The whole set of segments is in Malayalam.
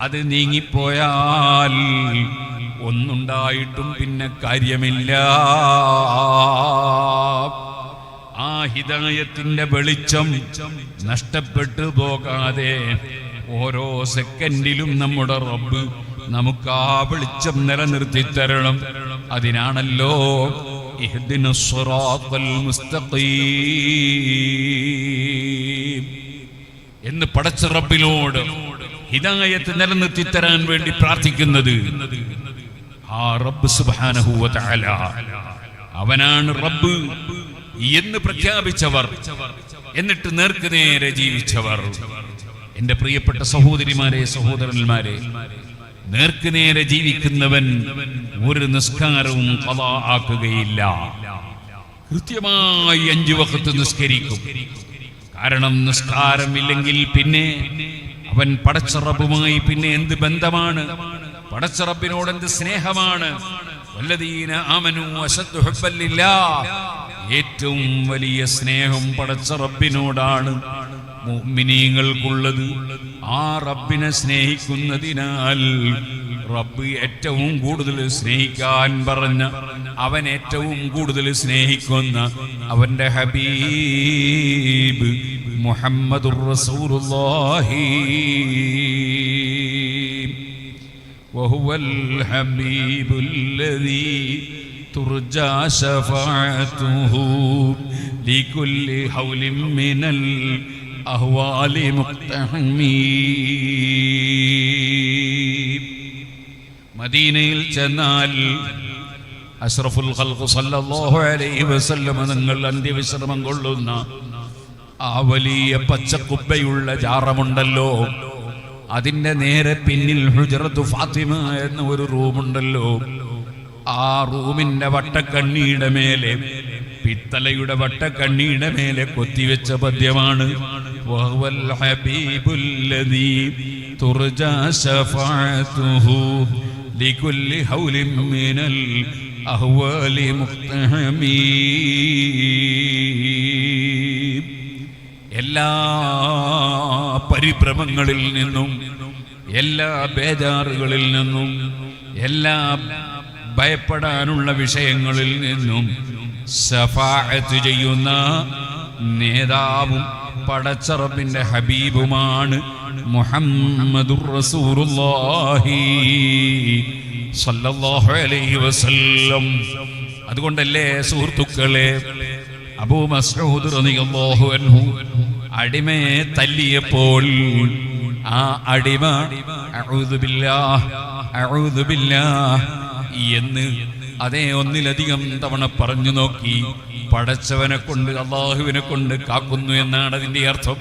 അത് നീങ്ങിപ്പോയാൽ ഒന്നുണ്ടായിട്ടും പിന്നെ കാര്യമില്ല. ആ ഹിദായത്തിന്റെ വെളിച്ചം നഷ്ടപ്പെട്ടു പോകാതെ ഓരോ സെക്കൻഡിലും നമ്മുടെ റബ്ബ് നമുക്ക് ആ വെളിച്ചം നിലനിർത്തി തരണം. അതിനാണല്ലോ ഇഹ്ദിനസ് സിറാത്തൽ മുസ്തഖീം എന്ന് പടച്ച റബ്ബിനോട് ഹിദായത്ത് നിലനിർത്തി തരാൻ വേണ്ടി പ്രാർത്ഥിക്കുന്നത്. ആ റബ്ബ് സുബ്ഹാനഹു വ തആല അവനാണ് റബ്ബ് എന്ന് പ്രഖ്യാപിച്ചവർ, എന്നിട്ട് നേർക്കുനേരെ ജീവിച്ചവർ. എന്റെ പ്രിയപ്പെട്ട സഹോദരിമാരെ, സഹോദരന്മാരെ, നേർക്കുനേരെ ജീവിക്കുന്നവൻ ഒരു നിസ്കാരവും ഖളാ ആക്കുകയില്ല. കൃത്യമായി 5 വഖത്ത് നിസ്കരിക്കും. കാരണം നിസ്കാരമില്ലെങ്കിൽ പിന്നെ അവൻ പടച്ച റബ്ബുമായി പിന്നെ എന്ത് ബന്ധമാണ്? പടച്ച റബ്ബിനോട് എന്ത് സ്നേഹമാണ്? വല്ലദീന ആമനൂ അശദ്ദു ഹുബ്ബൻ ലില്ലാഹ്, ഏറ്റവും വലിയ സ്നേഹം പടച്ച റബ്ബിനോടാണ് മുഅ്മിനീങ്ങൾക്കുള്ളത്. ആ റബ്ബിനെ സ്നേഹിക്കുന്നതിനാൽ റബ്ബ് ഏറ്റവും കൂടുതൽ സ്നേഹിക്കാൻ പറഞ്ഞ, അവൻ ഏറ്റവും കൂടുതൽ സ്നേഹിക്കുന്ന അവന്റെ ഹബീബ് മുഹമ്മദുർ റസൂലുള്ളാഹി വഹുവൽ ഹബീബുല്ലദീ തുർജാ ശഫാഅതുഹു ലികുല്ലി ഹൗലിൻ മിനൽ അഹ്വാലി മുഖ്തഹമീ. മദീനയിൽ ചെന്നാൽ അഷ്റഫുൽ ഖൽഖ് സല്ലല്ലാഹു അലൈഹി വസല്ലം തങ്ങൾ അന്ത്യവിശ്രമം കൊള്ളുന്ന ആ വലിയ പച്ചക്കുബ്ബയുള്ള ജാറമുണ്ടല്ലോ, അതിന്റെ നേരെ പിന്നിൽ ഹുജ്റത്തു ഫാത്തിമ എന്ന ഒരു റൂമുണ്ടല്ലോ. ആ റൂമിന്റെ വട്ടക്കണ്ണിയുടെ മേലെ, പിത്തലയുടെ വട്ടക്കണ്ണിയുടെ മേലെ കൊത്തിവെച്ച പദ്യമാണ് വഹുവൽ ഹബീബുല്ലദീ തുർജാ ശഫാഅതുഹു ലികുല്ലി ഹൗലിൻ മിനൽ അഹ്വാലി മുഖ്തഹമീ. എല്ലാ പരിഭ്രമങ്ങളിൽ നിന്നും, എല്ലാ ബേജാറുകളിൽ നിന്നും, എല്ലാ ഭയപ്പെടാനുള്ള വിഷയങ്ങളിൽ നിന്നും ശഫാഅത്ത് ചെയ്യുന്ന നേതാവും പടച്ച റബ്ബിന്റെ ഹബീബുമാണ് മുഹമ്മദുർ റസൂലുള്ളാഹി സ്വല്ലല്ലാഹു അലൈഹി വസല്ലം. അതുകൊണ്ടല്ലേ സുഹൃത്തുക്കളെ, അബൂ മസ്ഊദ് റളിയല്ലാഹു അൻഹു അടിമയെ തല്ലിയപ്പോൾ ആ അടിമ അഊദു ബില്ലാഹ് അഊദു ബില്ലാഹ് എന്ന് അതേ ഒന്നിലധികം തവണ പറഞ്ഞു നോക്കി. പടച്ചവനെ കൊണ്ട്, അള്ളാഹുവിനെ കൊണ്ട് കാക്കുന്നു എന്നാണ് അതിന്റെ അർത്ഥം.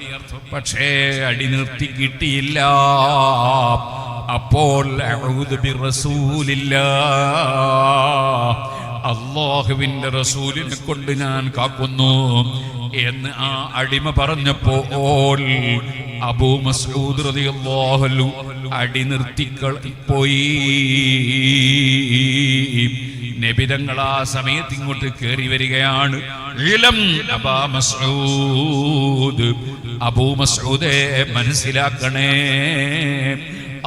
പക്ഷേ അടി നിർത്തി കിട്ടിയില്ല. അപ്പോൾ അഊദു ബിറസൂലില്ലാഹ്, അള്ളാഹുവിന്റെ റസൂലിനെ കൊണ്ട് ഞാൻ കാക്കുന്നു എന്ന് ആ അടിമ പറഞ്ഞപ്പോൾ അബൂ മസ്ഊദ് റളിയല്ലാഹു അൻഹു അടി നിർത്തിപ്പോയി. നബിതങ്ങൾ ആ സമയത്ത് ഇങ്ങോട്ട് കയറി വരികയാണ്. ഇലം അബാ മസ്ഊദ്, അബൂ മസ്ഊദേ മനസ്സിലാക്കണേ,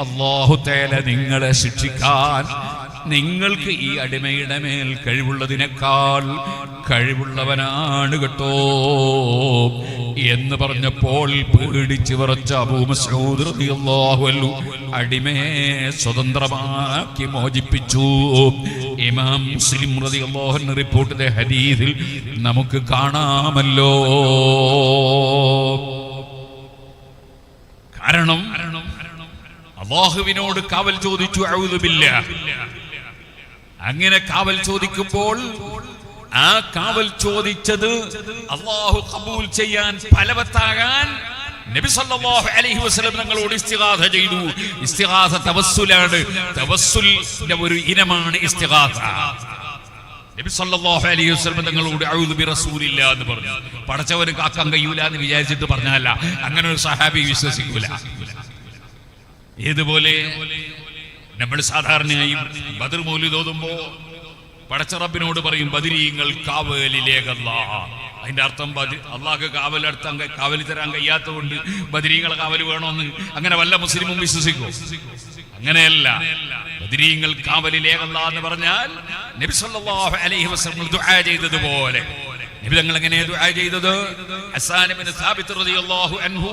അല്ലാഹു തആല നിങ്ങളെ ശിക്ഷിക്കാൻ നിങ്ങൾക്ക് ഈ അടിമയുടെ മേൽ കഴിവുള്ളതിനേക്കാൾ കഴിവുള്ളവനാണ് കേട്ടോ എന്ന് പറഞ്ഞപ്പോൾ പേടിച്ച് വിറച്ച അബൂ മസ്ഊദ് റളിയല്ലാഹു അൻഹു അടിമയെ സ്വതന്ത്രമാക്കി മോചിപ്പിച്ചു. ഇമാം മുസ്ലിം റളിയല്ലാഹു അൻഹു റിപ്പോർട്ട് ചെയ്ത ഹദീസിൽ നമുക്ക് കാണാമല്ലോ. കാരണം അല്ലാഹുവിനോട് കാവൽ ചോദിച്ചു, അഊദു ബില്ലാഹ്. അങ്ങനെ കാവൽ ചോദിക്കുമ്പോൾ ആ കാവൽ ചോദിച്ചത് അല്ലാഹു കബൂൽ ചെയ്യാൻ, ഫലവത്താകാൻ നബി സല്ലല്ലാഹു അലൈഹി വസല്ലം തങ്ങളോട് ഇസ്തിഗാസ ചെയ്തു. ഇസ്തിഗാസ തവസ്സുലാണ്. തവസ്സുലിന്റെ ഒരു ഇനമാണ് ഇസ്തിഗാസ. നബി സല്ലല്ലാഹു അലൈഹി വസല്ലം തങ്ങളോട് അഊദു ബിറസൂലില്ലാ എന്ന് പറഞ്ഞു. പടച്ചവന് കാക്കാൻ കഴിയൂല എന്ന് വിചാരിച്ചിട്ട് പറഞ്ഞല്ല. അങ്ങനെ ഒരു സഹാബി വിശ്വസിക്കൂല. ഏതുപോലെ നമ്മൾ സാധാരണയായി ബദർ മൗലിദ് ഓതുമ്പോ പടച്ച റബ്ബിനോട് പറയും, ബദരീങ്ങൾ കാവലിലേക്കല്ലാ, അതിന്റെ അർത്ഥം അള്ളാഹ് കാവലി തരാൻ കഴിയാത്തതുകൊണ്ട് ബദരീങ്ങളെ കാവല് വേണമെന്ന് അങ്ങനെ വല്ല മുസ്ലിമും വിശ്വസിക്കോ? അങ്ങനെയല്ല. ബദരീങ്ങൾ കാവലിലേകല്ലാ എന്ന് പറഞ്ഞാൽ നബി സല്ലല്ലാഹു അലൈഹി വസല്ലം ദുആ ചെയ്തതുപോലെ നബി തങ്ങൾ എങ്ങനെ ദുആ ചെയ്തത്? ഹസ്സാൻ ഇബ്നു സാബിത്ത് റളിയല്ലാഹു അൻഹു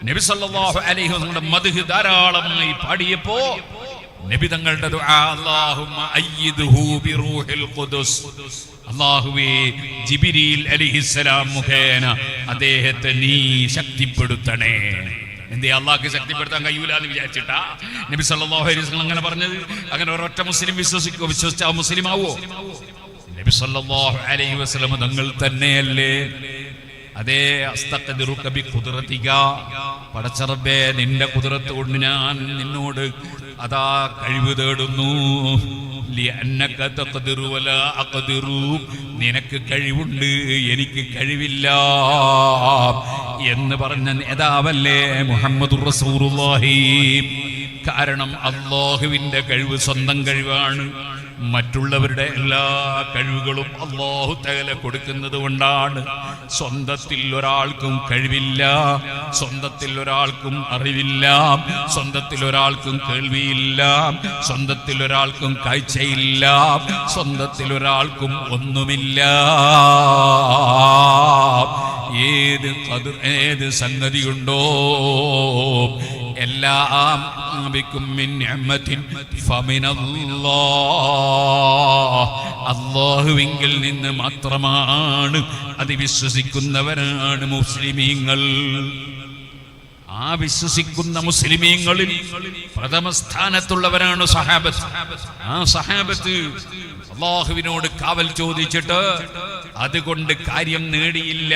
നബി സല്ലല്ലാഹു അലൈഹി വസല്ലം മദ്ഹ് ധാരാളമായി പാടിയപ്പോ നബി തങ്ങളുടെ ദുആ അല്ലാഹുമ്മ അയ്യിദ്ഹു ബിറൂഹിൽ ഖുദുസ്, അല്ലാഹുവേ ജിബ്രീൽ അലൈഹിസ്സലാം മുഖേന അദ്ദേഹത്തെ നീ ശക്തിപ്പെടുത്തണേ. എന്തേ അള്ളാഹ്ക്ക് ശക്തിപ്പെടുത്താൻ കഴിയൂല എന്ന് വിചാരിച്ചിട്ടാ നബി സല്ലല്ലാഹു അലൈഹി വസല്ലം അങ്ങനെ പറഞ്ഞത്? അങ്ങനെ ഒരൊറ്റ മുസ്ലിം വിശ്വസിച്ചാ മുസ്ലിം ആവോ? നബി സല്ലല്ലാഹു അലൈഹി വസല്ലം തങ്ങൾ തന്നെയല്ലേ അതേ അസ്തഖ്ദിറുക ബിഖുദ്റതിക, പടച്ചറബ്ബേ നിന്റെ ഖുദ്റത്ത് കൊണ്ട് ഞാൻ നിന്നോട് അതാ കഴിവ് തേടുന്നു. ലിഅന്നക തഖ്ദിറു വലാ അഖ്ദിറു, നിനക്ക് കഴിവുണ്ട് എനിക്ക് കഴിവില്ല എന്ന് പറഞ്ഞ നേതാവല്ലേ മുഹമ്മദുർ റസൂലുള്ളാഹി. കാരണം അല്ലാഹുവിന്റെ കഴിവ് സ്വന്തം കഴിവാണ്. മറ്റുള്ളവരുടെ എല്ലാ കഴിവുകളും അല്ലാഹു തആല കൊടുക്കുന്നത് കൊണ്ടാണ്. സ്വന്തത്തിൽ ഒരാൾക്കും കഴിവില്ല, സ്വന്തത്തിൽ ഒരാൾക്കും അറിവില്ല, സ്വന്തത്തിൽ ഒരാൾക്കും കേൾവിയില്ല, സ്വന്തത്തിൽ ഒരാൾക്കും കാഴ്ചയില്ല, സ്വന്തത്തിൽ ഒരാൾക്കും ഒന്നുമില്ല. ഏത് സംഗതിയുണ്ടോ എല്ലാം അല്ലാഹുവിങ്കിൽ നിന്ന് മാത്രമാണ്. അത് വിശ്വസിക്കുന്നവരാണ് മുസ്ലിമീങ്ങൾ. ആ വിശ്വസിക്കുന്ന മുസ്ലിമീങ്ങളിൽ പ്രഥമ സ്ഥാനത്തുള്ളവരാണ് സഹാബത്ത്. ആ സഹാബത്ത് അല്ലാഹുവിനോട് കാവൽ ചോദിച്ചിട്ട് അതുകൊണ്ട് കാര്യം നേടിയില്ല.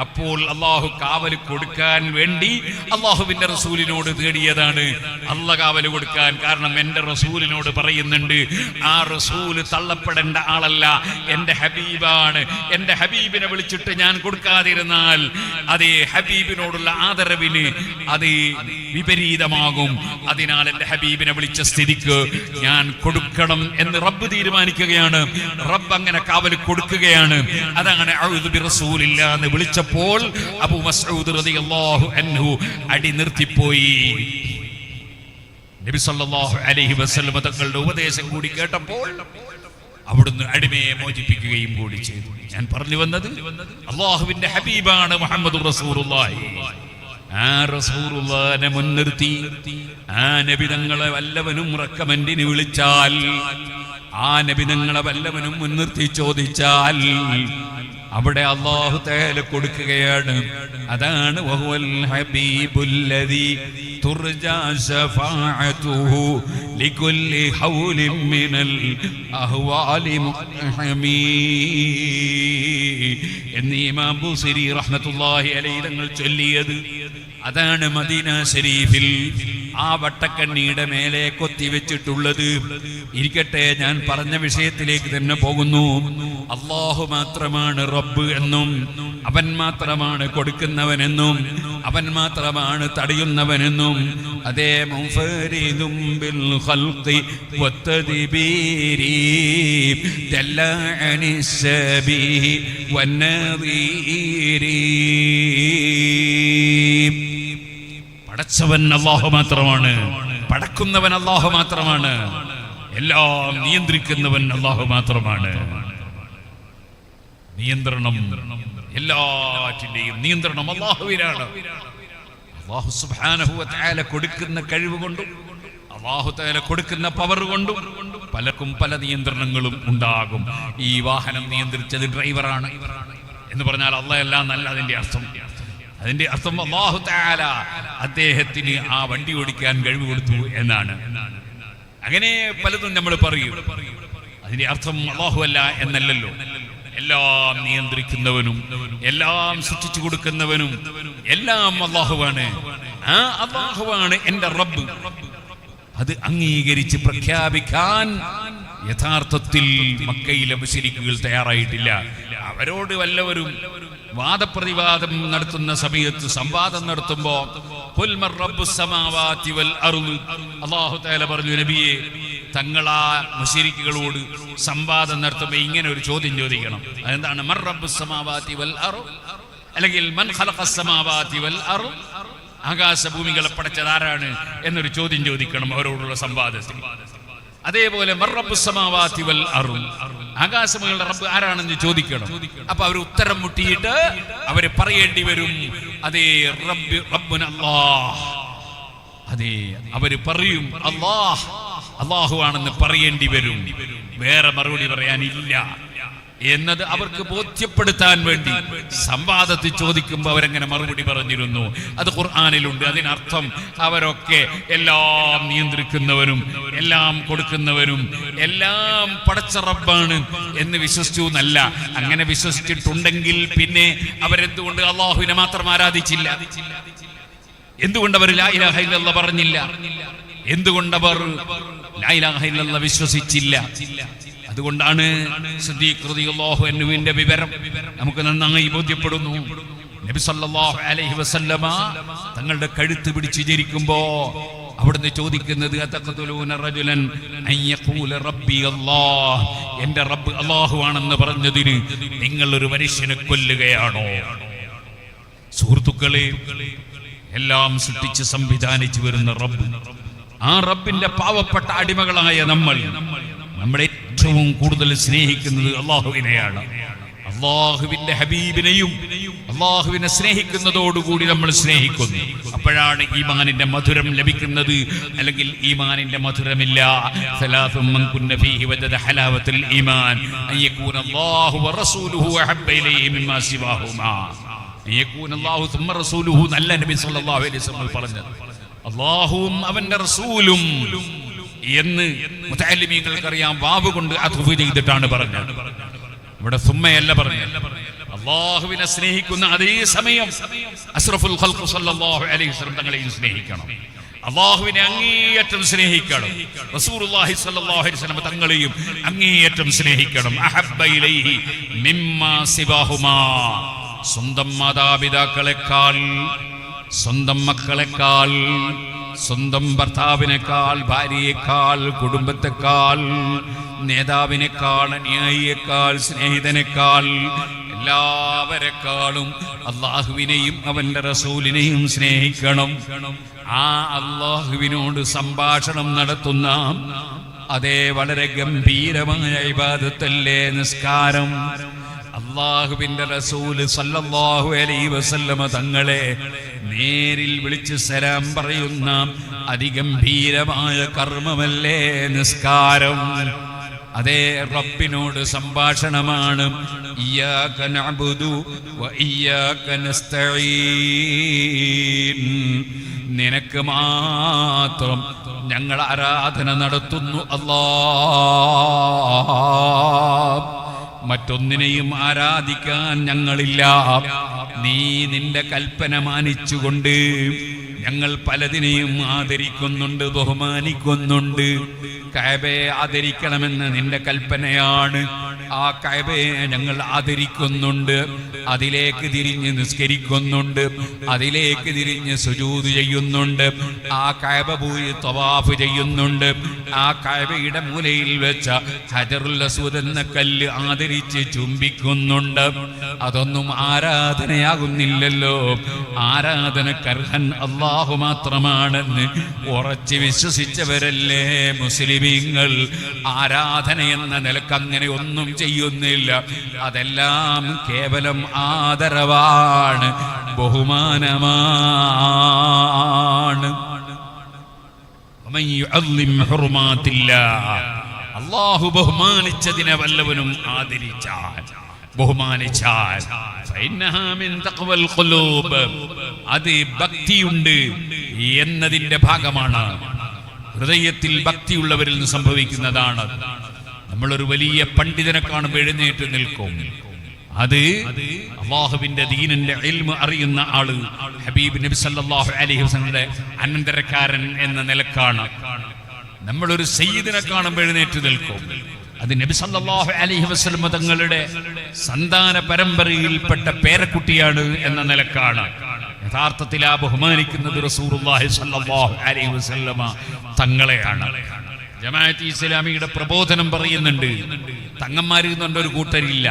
അപ്പോൾ അല്ലാഹു കാവൽ കൊടുക്കാൻ വേണ്ടി അല്ലാഹുവിന്റെ റസൂലിനോട് തേടിയതാണ്. അല്ലാഹു കാവൽ കൊടുക്കാൻ കാരണം എന്റെ റസൂലിനോട് പറയുന്നുണ്ട്, ആ റസൂല് തള്ളപ്പെടേണ്ട ആളല്ല, എന്റെ ഹബീബാണ്. എന്റെ ഹബീബിനെ വിളിച്ചിട്ട് ഞാൻ കൊടുക്കാതിരുന്നാൽ അതേ ഹബീബിനോടുള്ള ആദരവിന് അത് വിപരീതമാകും. അതിനാൽ എന്റെ ഹബീബിനെ വിളിച്ച സ്ഥിതിക്ക് ഞാൻ കൊടുക്കണം എന്ന് റബ്ബ് തീരുമാനിക്കുകയാണ്. റബ്ബ് അങ്ങനെ കാവൽ കൊടുക്കുകയാണ്. അതാണ് അഊദു ബിറസൂലില്ലാ എന്ന് വിളിച്ചപ്പോൾ അബൂ മസ്ഊദ് റളിയല്ലാഹു അൻഹു അടി നിർത്തിപ്പോയി. നബി സല്ലല്ലാഹു അലൈഹി വസല്ലം തങ്ങളുടെ ഉപദേശം കൂടി കേട്ടപ്പോൾ അവിടുന്ന് അടിമയെ മോചിപ്പിക്കുകയും കൂടി ചെയ്തു. ഞാൻ പറഞ്ഞു വന്നത് അല്ലാഹുവിന്റെ ഹബീബാണ് മുഹമ്മദുർ റസൂലുള്ളാഹി. ആ റസൂലുള്ളാഹിനെ മുൻനിർത്തി ആ നബി തങ്ങളെ വല്ലവനും റെക്കമെൻഡിന് വിളിച്ചാൽ, ആ നബി തങ്ങളെ വല്ലവനും മുൻനിർത്തി ചോദിച്ചാൽ അവിടെ അല്ലാഹു തആല കൊടുക്കുകയാണ്. അതാണ് വഹുവൽ ഹബീബുല്ലദീ തുർജാ ശഫാഅതുഹു ലികുല്ലി ഹൗലിൻ മിനൽ അഹ്വാലി മുഹമീ എന്നീ ഇമാം ബുസരി റഹ്മത്തുള്ളാഹി അലൈഹി തങ്ങൾ ചൊല്ലിയത്. അതാണ് മദീന ശരീഫിൽ ആ വട്ടക്കണ്ണിയുടെ മേലെ കൊത്തിവെച്ചിട്ടുള്ളത്. ഇരിക്കട്ടെ, ഞാൻ പറഞ്ഞ വിഷയത്തിലേക്ക് തന്നെ പോകുന്നു. അല്ലാഹു മാത്രമാണ് റബ്ബ് എന്നും അവൻ മാത്രമാണ് കൊടുക്കുന്നവനെന്നും അവൻ മാത്രമാണ് തടയുന്നവനെന്നും അതേ മുൻഫരിദും ബിൽ ഖൽഖി വത്തദ്ബീരി ദല്ലഅനി സബീഹി വന്നദീരി. പടച്ചവൻ അല്ലാഹു മാത്രമാണ്, പടക്കുന്നവൻ അല്ലാഹു മാത്രമാണ്, എല്ലാം നിയന്ത്രിക്കുന്നവൻ അല്ലാഹു മാത്രമാണ്. നിയന്ത്രണം, എല്ലാറ്റിന്റെയും നിയന്ത്രണം അല്ലാഹുവിനാണ്. അല്ലാഹു സുബ്ഹാനഹു വ തആല കൊടുക്കുന്ന കഴിവ് കൊണ്ടും അല്ലാഹു തആല കൊടുക്കുന്ന പവർ കൊണ്ടും പലർക്കും പല നിയന്ത്രണങ്ങളും ഉണ്ടാകും. ഈ വാഹനം നിയന്ത്രിച്ചത് ഡ്രൈവറാണ് എന്ന് പറഞ്ഞാൽ അല്ലാഹ് നല്ല അതിന്റെ അർത്ഥം അല്ലാഹു തആല അദ്ദേഹത്തിന് ആ വണ്ടി ഓടിക്കാൻ കഴിവ് കൊടുത്തു എന്നാണ്. അങ്ങനെ പലതും നമ്മൾ പറയും. അതിന്റെ അർത്ഥം അല്ലാഹു അല്ല എന്നല്ലല്ലോ. എല്ലാം നിയന്ത്രിക്കുന്നവനും എല്ലാം സൃഷ്ടിച്ചു കൊടുക്കുന്നവനും എല്ലാം അല്ലാഹുവാണ്. ആ അല്ലാഹുവാണ് എന്റെ റബ്ബ്. അത് അംഗീകരിച്ച് പ്രഖ്യാപിക്കാൻ യഥാർത്ഥത്തിൽ മക്കയിലെ മുശ്രിക്കുകൾ തയ്യാറായിട്ടില്ല. അവരോട് വല്ലവരും വാദപ്രതിവാദം നടത്തുന്ന സമയത്ത്, സംവാദം നടത്തുമ്പോ ഖുൽ മർ റബ്ബുസ് സമാവാതി വൽ അർദ്, അല്ലാഹു തആല പറഞ്ഞു, നബിയേ തങ്ങളാ മുശ്രിക്കുകളോട് സംവാദം നടത്തുമ്പോൾ ഇങ്ങനെ ഒരു ചോദ്യം ചോദിക്കണം. അതെന്താണ്? മർ റബ്ബുസ് സമാവാതി വൽ അർദ്, അല്ലെങ്കിൽ മൻ ഖലഖസ് സമാവാതി വൽ അർദ്, ആകാശഭൂമികളെ പടച്ചത് ആരാണ് എന്നൊരു ചോദ്യം ചോദിക്കണം അവരോടുള്ള സംവാദത്തിൽ. അതേപോലെ മർ റബ്ബുസ് സമാവാതി വൽ അർദ്, ആകാശഭൂമികളുടെ റബ്ബ് ആരാണെന്ന് ചോദിക്കണം. അപ്പൊ അവർ ഉത്തരം മുട്ടിയിട്ട് അവര് പറയേണ്ടി വരും അതേ റബ്ബുന അല്ലാഹ്. അതെ, അവര് പറയും അല്ലാഹു ആണെന്ന് പറയേണ്ടി വരും. വേറെ മറുപടി പറയാനില്ല എന്നത് അവർക്ക് ബോധ്യപ്പെടുത്താൻ വേണ്ടി സംവാദത്തിൽ ചോദിക്കുമ്പോൾ അവരെങ്ങനെ മറുപടി പറഞ്ഞിരുന്നു. അത് ഖുർആനിലുണ്ട്. അതിനർത്ഥം അവരൊക്കെ എല്ലാം നിയന്ത്രിക്കുന്നവരും എല്ലാം കൊടുക്കുന്നവരും എല്ലാം പടച്ച റബ്ബാണ് എന്ന് വിശ്വസിച്ചു എന്നല്ല. അങ്ങനെ വിശ്വസിച്ചിട്ടുണ്ടെങ്കിൽ പിന്നെ അവരെന്തുകൊണ്ട് അല്ലാഹുവിനെ മാത്രം ആരാധിച്ചില്ല? എന്തുകൊണ്ട് അവർ ലാ ഇലാഹ ഇല്ലല്ലാഹ് പറഞ്ഞില്ല? എന്തുകൊണ്ടവർ ലാ ഇലാഹ ഇല്ലല്ലാഹ് വിശ്വസിച്ചില്ല? അതുകൊണ്ടാണ് സിദ്ദീഖ് റളിയല്ലാഹു അൻഹുവിന്റെ വിവരം നമുക്ക് നന്നായി ബോധ്യപ്പെടുന്നു. നബി സല്ലല്ലാഹു അലൈഹി വസല്ലമ തങ്ങളുടെ കഴുത്ത് പിടിച്ച് ചിരിക്കുമ്പോ അവിടുന്ന് ചോദിക്കുന്നത് അതഖതുലൂന റജുലൻ അൻ യഖൂല റബ്ബി അല്ലാഹ്, എന്റെ റബ്ബ് അല്ലാഹു ആണെന്ന് പറഞ്ഞതിന് നിങ്ങൾ ഒരു മനുഷ്യനെ കൊല്ലുകയാണോ? സുഹൃത്തുക്കളെ, എല്ലാം സൃഷ്ടിച്ച് സംവിധാനിച്ചു വരുന്ന റബ്ബ്, ആ റബ്ബിന്റെ പാവപ്പെട്ട അടിമകളായ നമ്മൾ ഏറ്റവും കൂടുതൽ സ്നേഹിക്കുന്നത് അല്ലാഹുവിനെയാണ്. അല്ലാഹുവിന്റെ ഹബീബിനെയും അല്ലാഹുവിനെ സ്നേഹിക്കുന്നതോടുകൂടി നമ്മൾ സ്നേഹിക്കുന്നു. അപ്പോഴാണ് ഈമാനിന്റെ മധുരം ലഭിക്കുന്നത്. അല്ലെങ്കിൽ ഈമാനിന്റെ മധുരമില്ല. സലാസും മൻ കുന്ന ഫീഹി വജദ ഹലാവത്തുൽ ഈമാൻ അൻ യകൂന അല്ലാഹു വറസൂലുഹു അഹബ്ബ ഇലൈഹി മിമ്മാ സിവാഹുമാ. അല്ലാഹു സുമ്മ റസൂലുഹു നല്ല നബി സല്ലല്ലാഹു അലൈഹി വസല്ലം പറഞ്ഞത്. അല്ലാഹുവും അവന്റെ റസൂലും എന്ന് മുതഅല്ലിമീങ്ങൾക്കറിയാം, വാവ് കൊണ്ട് അത്ഫ് ചെയ്തിട്ടാണ് പറഞ്ഞത്. ഇവിടെ സുമ്മയല്ല പറഞ്ഞത്. അല്ലാഹുവിനെ സ്നേഹിക്കുന്ന അതേ സമയം അസ്റഫുൽ ഖൽഖ് സല്ലല്ലാഹു അലൈഹി വസല്ലം തങ്ങളെയും സ്നേഹിക്കണം. അല്ലാഹുവിനെ അങ്ങേയറ്റം സ്നേഹിക്കണം. റസൂലുള്ളാഹി സ്വല്ലല്ലാഹു അലൈഹി വസല്ലം തങ്ങളെയും അങ്ങേയറ്റം സ്നേഹിക്കണം. അഹബ്ബ ഇലൈഹി മിമ്മാ സിവാഹുമാ. സ്വന്തം മാതാപിതാക്കളെക്കാൾ, സ്വന്തം മക്കളെക്കാൾ, സ്വന്തം ഭർത്താവിനേക്കാൾ, ഭാര്യയേക്കാൾ, കുടുംബത്തെക്കാൾ, നേതാവിനേക്കാൾ, അനുയായിയേക്കാൾ, സ്നേഹിതനേക്കാൾ, എല്ലാവരെക്കാളും അല്ലാഹുവിനെയും അവന്റെ റസൂലിനെയും സ്നേഹിക്കണം. ആ അല്ലാഹുവിനോട് സംഭാഷണം നടത്തുന്ന അതേ വളരെ ഗംഭീരമായ ഇബാദത്തല്ലേ നിസ്കാരം. അല്ലാഹുവിന്റെ റസൂല് സല്ലല്ലാഹു അലൈഹി വസല്ലമ തങ്ങളെ നേരിൽ വിളിച്ച് സലാം പറയുന്ന അതിഗംഭീരമായ കർമ്മമല്ലേ നിസ്കാരം. അതേ റബ്ബിനോട് സംഭാഷണമാണ്. ഇയ്യാക നഅ്ബുദു വ ഇയ്യാക നസ്തഈൻ, നിനക്ക് മാത്രം ഞങ്ങൾ ആരാധന നടത്തുന്നു അല്ലാഹ്, മറ്റൊന്നിനെയും ആരാധിക്കാൻ ഞങ്ങളില്ല. നീ നിന്റെ കൽപ്പന മാനിച്ചുകൊണ്ട് ഞങ്ങൾ പലതിനെയും ആദരിക്കുന്നുണ്ട്, ബഹുമാനിക്കുന്നുണ്ട്. കഅബയെ ആദരിക്കണമെന്ന് നിന്റെ കൽപ്പനയാണ്. ആ കഅബയെ ഞങ്ങൾ ആദരിക്കുന്നുണ്ട്. അതിലേക്ക് തിരിഞ്ഞ് നിസ്കരിക്കുന്നുണ്ട്, അതിലേക്ക് തിരിഞ്ഞ് സുജൂദ് ചെയ്യുന്നുണ്ട്. ആ കഅബ പോയി തവാഫ് ചെയ്യുന്നുണ്ട്. ആ കഅബയുടെ മൂലയിൽ വെച്ച ഹജറുൽ അസ്വദ് എന്ന കല്ല് ആദരിച്ച് ചുംബിക്കുന്നുണ്ട്. അതൊന്നും ആരാധനയാകുന്നില്ലല്ലോ. ആരാധനക്കർഹൻ അല്ലാഹു മാത്രമാണെന്ന് ഉറച്ച് വിശ്വസിച്ചവരല്ലേ മുസ്ലിമീങ്ങൾ. ആരാധന എന്ന നിലക്ക് അങ്ങനെ ഒന്നും ചെയ്യുന്നില്ല. അതെല്ലാം കേവലം ആദരവാണ്, ബഹുമാനമാണ്. അല്ലാഹു ബഹുമാനിച്ചതിനെ വല്ലവനും ആദരിച്ചാൽ, ബഹുമാനിച്ചാൽ, അത് ഭക്തിയുണ്ട് എന്നതിന്റെ ഭാഗമാണ്. ഹൃദയത്തിൽ ഭക്തിയുള്ളവരിൽ നിന്ന് സംഭവിക്കുന്നതാണ്. നമ്മളൊരു വലിയ പണ്ഡിതനെ കാണുമ്പോൾ എഴുന്നേറ്റ് നിൽക്കും. അത് അല്ലാഹുവിന്റെ ദീനിന്റെ ഇൽമ് അറിയുന്ന ആള്, ഹബീബ് നബി സല്ലല്ലാഹു അലൈഹി വസല്ലമയുടെ അനന്തരക്കാരൻ എന്ന നിലക്കാണ്. നമ്മളൊരു സയ്യിദിനെ കാണുമ്പോൾ എഴുന്നേറ്റ് നിൽക്കും. അത് നബി സല്ലല്ലാഹു അലൈഹി വസല്ലം തങ്ങളുടെ സന്താന പരമ്പരയിൽപ്പെട്ട പേരക്കുട്ടിയാണ് എന്ന നിലക്കാണ്. യഥാർത്ഥത്തിൽ ആ ബഹുമാനിക്കുന്നത് റസൂലുള്ളാഹി സ്വല്ലല്ലാഹു അലൈഹി വസല്ലമ തങ്ങളെയാണ്. ജമാഅത്ത് ഇസ്ലാമിയുടെ പ്രബോധനം പറയുന്നുണ്ട്. തങ്ങന്മാര് എന്ന് പറഞ്ഞ ഒരു കൂട്ടരില്ല,